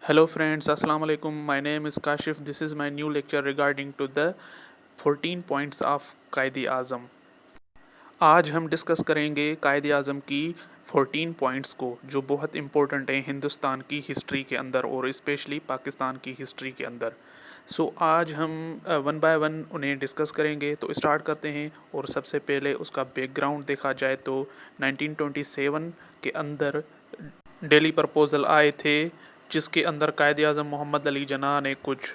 Hello friends, Assalamu alaikum. My name is Kashif. This is my new lecture regarding to the 14 points of कायदे आज़म. आज हम discuss करेंगे कायदे आज़म की 14 points को जो बहुत इम्पोर्टेंट हैं हिंदुस्तान की हिस्ट्री के अंदर और स्पेशली पाकिस्तान की हिस्ट्री के अंदर. आज हम वन बाय वन उन्हें डिस्कस करेंगे. तो स्टार्ट करते हैं और सबसे पहले उसका बैकग्राउंड देखा जाए तो 1927 के अंदर दिल्ली प्रपोज़ल आए थे जिसके अंदर कायदे आज़म मोहम्मद अली जिन्ना ने कुछ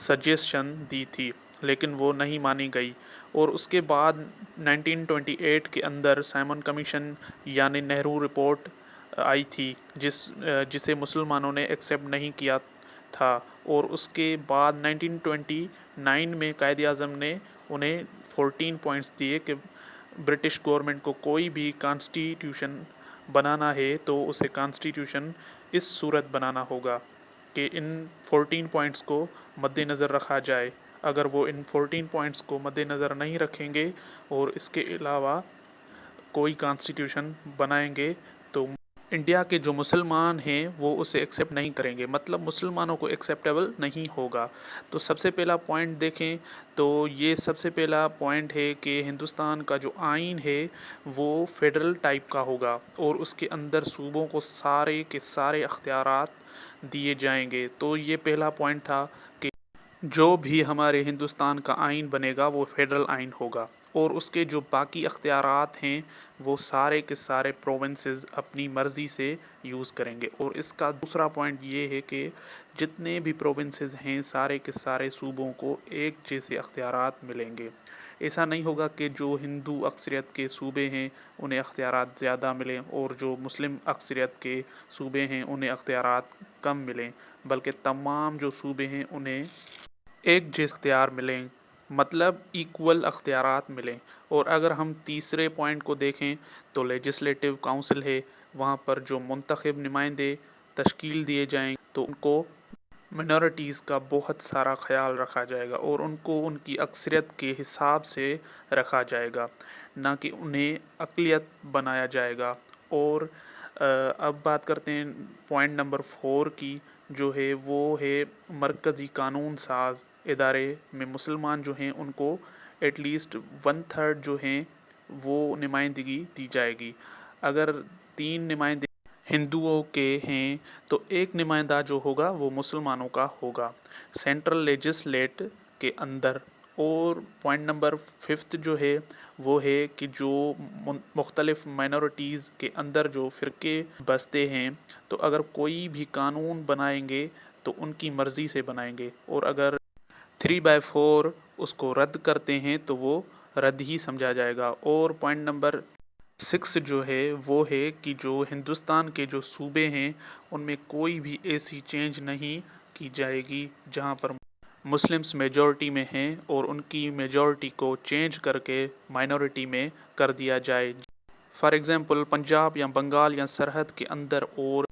सजेशन दी थी लेकिन वो नहीं मानी गई. और उसके बाद 1928 के अंदर साइमन कमीशन यानी नेहरू रिपोर्ट आई थी जिसे मुसलमानों ने एक्सेप्ट नहीं किया था. और उसके बाद 1929 में कायदे आज़म ने उन्हें 14 पॉइंट्स दिए कि ब्रिटिश गवर्नमेंट को कोई भी कॉन्स्टिट्यूशन बनाना है तो उसे कॉन्स्टिट्यूशन इस सूरत बनाना होगा कि इन 14 पॉइंट्स को मद्देनज़र रखा जाए. अगर वो इन 14 पॉइंट्स को मद्देनज़र नहीं रखेंगे और इसके अलावा कोई कॉन्स्टिट्यूशन बनाएंगे तो इंडिया के जो मुसलमान हैं वो उसे एक्सेप्ट नहीं करेंगे, मतलब मुसलमानों को एक्सेप्टेबल नहीं होगा. तो सबसे पहला पॉइंट देखें तो ये सबसे पहला पॉइंट है कि हिंदुस्तान का जो आइन है वो फेडरल टाइप का होगा और उसके अंदर सूबों को सारे के सारे अख्तियारात दिए जाएंगे. तो ये पहला पॉइंट था कि जो भी हमारे हिंदुस्तान का आइन बनेगा वो फेडरल आइन होगा और उसके जो बाकी अख्तियारात हैं वो सारे के सारे प्रोविंसेस अपनी मर्ज़ी से यूज़ करेंगे. और इसका दूसरा पॉइंट ये है कि जितने भी प्रोविंसेस हैं सारे के सारे सूबों को एक जैसे अख्तियारात मिलेंगे. ऐसा नहीं होगा कि जो हिंदू अक्सरियत के सूबे हैं उन्हें अख्तियारात ज़्यादा मिलें और जो मुस्लिम अक्सरियत के सूबे हैं उन्हें अख्तियारात कम मिलें, बल्कि तमाम जो सूबे हैं उन्हें एक जैसे अख्तियार मिलें, मतलब इक्वल अख्तियारात मिलें. और अगर हम तीसरे पॉइंट को देखें तो लेजिस्लेटिव काउंसिल है, वहाँ पर जो मुंतखब नुमाइंदे तश्कील दिए जाएंगे तो उनको मिनॉरिटीज़ का बहुत सारा ख्याल रखा जाएगा और उनको उनकी अक्सरियत के हिसाब से रखा जाएगा, ना कि उन्हें अक़लियत बनाया जाएगा. और अब बात करते हैं पॉइंट नंबर 4 की, जो है वो है मरकज़ी कानून साज इदारे में मुसलमान जो हैं उनको एटलीस्ट 1/3 जो हैं वो नुमाइंदगी दी जाएगी. अगर 3 नुमाइंदे हिंदुओं के हैं तो एक नुमाइंदा जो होगा वो मुसलमानों का होगा सेंट्रल लेजिस्लेट के अंदर. और पॉइंट नंबर 5 जो है वो है कि जो मुख्तलिफ माइनॉरिटीज़ के अंदर जो फ़िरके बसते हैं तो अगर कोई भी कानून बनाएंगे तो उनकी मर्ज़ी से बनाएंगे और अगर 3/4 उसको रद्द करते हैं तो वो रद्द ही समझा जाएगा. और पॉइंट नंबर 6 जो है वो है कि जो हिंदुस्तान के जो सूबे हैं उनमें कोई भी ऐसी चेंज नहीं की जाएगी जहां पर मुस्लिम्स मेजॉरिटी में हैं और उनकी मेजॉरिटी को चेंज करके माइनॉरिटी में कर दिया जाए, फॉर एग्ज़ाम्पल पंजाब या बंगाल या सरहद के अंदर. और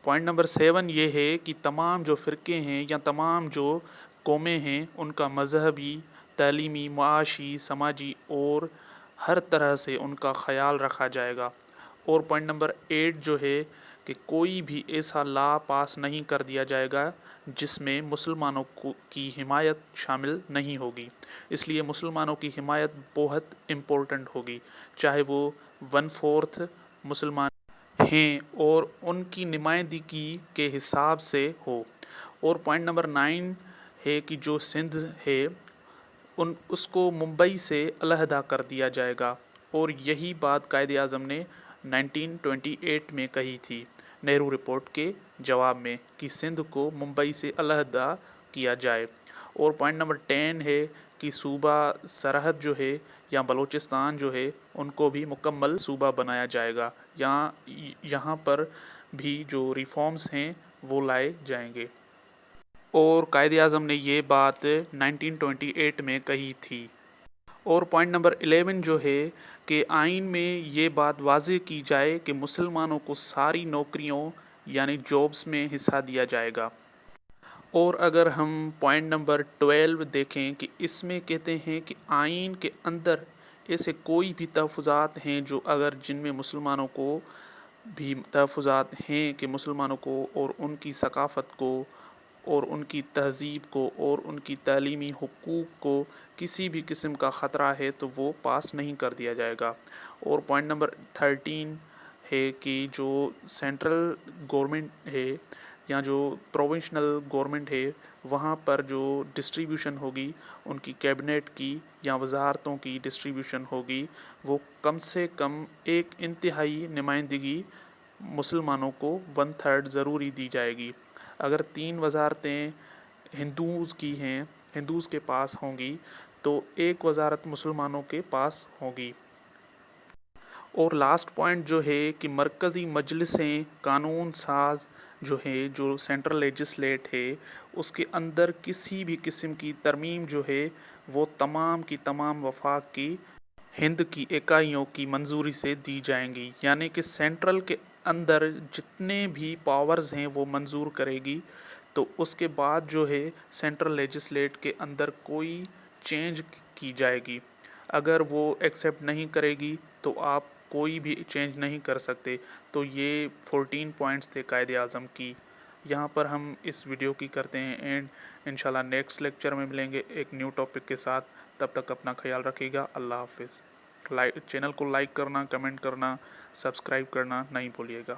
पॉइंट नंबर 7 ये है कि तमाम जो फ़िरके हैं या तमाम जो कौमें हैं उनका मजहबी, तालीमी, मुआशी, समाजी और हर तरह से उनका ख्याल रखा जाएगा. और पॉइंट नंबर 8 जो है कि कोई भी ऐसा लॉ पास नहीं कर दिया जाएगा जिसमें मुसलमानों की हिमायत शामिल नहीं होगी. इसलिए मुसलमानों की हिमायत बहुत इम्पोर्टेंट होगी, चाहे वो 1/4 मुसलमान हैं और उनकी नुमाइंदगी के हिसाब से हो. और पॉइंट नंबर 9 है कि जो सिंध है उसको मुंबई से अलहदा कर दिया जाएगा. और यही बात कायदे आज़म ने 1928 में कही थी नेहरू रिपोर्ट के जवाब में कि सिंध को मुंबई से अलहदा किया जाए. और पॉइंट नंबर 10 है कि सूबा सरहद जो है या बलूचिस्तान जो है उनको भी मुकम्मल सूबा बनाया जाएगा. यहाँ पर भी जो रिफॉर्म्स हैं वो लाए जाएंगे. और कायदे आज़म ने ये बात 1928 में कही थी. और पॉइंट नंबर 11 जो है कि आइन में ये बात वाज़ेह की जाए कि मुसलमानों को सारी नौकरियों यानी जॉब्स में हिस्सा दिया जाएगा. और अगर हम पॉइंट नंबर 12 देखें कि इसमें कहते हैं कि आइन के अंदर ऐसे कोई भी तहफ़्फ़ुज़ात हैं जो अगर जिनमें मुसलमानों को بھی تحفظات ہیں کہ مسلمانوں کو اور ان کی ثقافت کو اور ان کی تہذیب کو اور ان کی تعلیمی حقوق کو کسی بھی قسم کا خطرہ ہے تو وہ پاس نہیں کر دیا جائے گا۔ اور پوائنٹ نمبر 13 ہے کہ جو سینٹرل گورنمنٹ ہے یا جو پروونشنل گورنمنٹ ہے وہاں پر جو ڈسٹریبیوشن ہوگی ان کی کیبنٹ کی یا وزارتوں کی ڈسٹریبیوشن ہوگی وہ کم سے کم ایک انتہائی نمائندگی مسلمانوں کو 1/3 ضروری دی جائے گی۔ اگر 3 وزارتیں ہندوز کی ہیں، ہندوز کے پاس ہوں گی تو ایک وزارت مسلمانوں کے پاس ہوگی۔ اور لاسٹ پوائنٹ جو ہے کہ مرکزی مجلسیں قانون ساز جو ہے جو سینٹرل لیجسلیٹ ہے اس کے اندر کسی بھی قسم کی ترمیم جو ہے وہ تمام کی تمام وفاق کی ہند کی اکائیوں کی منظوری سے دی جائیں گی، یعنی کہ سینٹرل کے اندر جتنے بھی پاورز ہیں وہ منظور کرے گی، تو اس کے بعد جو ہے سینٹرل لیجسلیٹ کے اندر کوئی چینج کی جائے گی۔ اگر وہ ایکسیپٹ نہیں کرے گی تو آپ کوئی بھی چینج نہیں کر سکتے۔ تو یہ 14 پوائنٹس تھے قائد اعظم کی۔ یہاں پر ہم اس ویڈیو کی کرتے ہیں اینڈ انشاءاللہ نیکسٹ لیکچر میں ملیں گے ایک نیو ٹاپک کے ساتھ۔ تب تک اپنا خیال رکھیے گا۔ اللہ حافظ۔ چینل کو لائک کرنا، کمنٹ کرنا، سبسکرائب کرنا نہیں بھولیے گا۔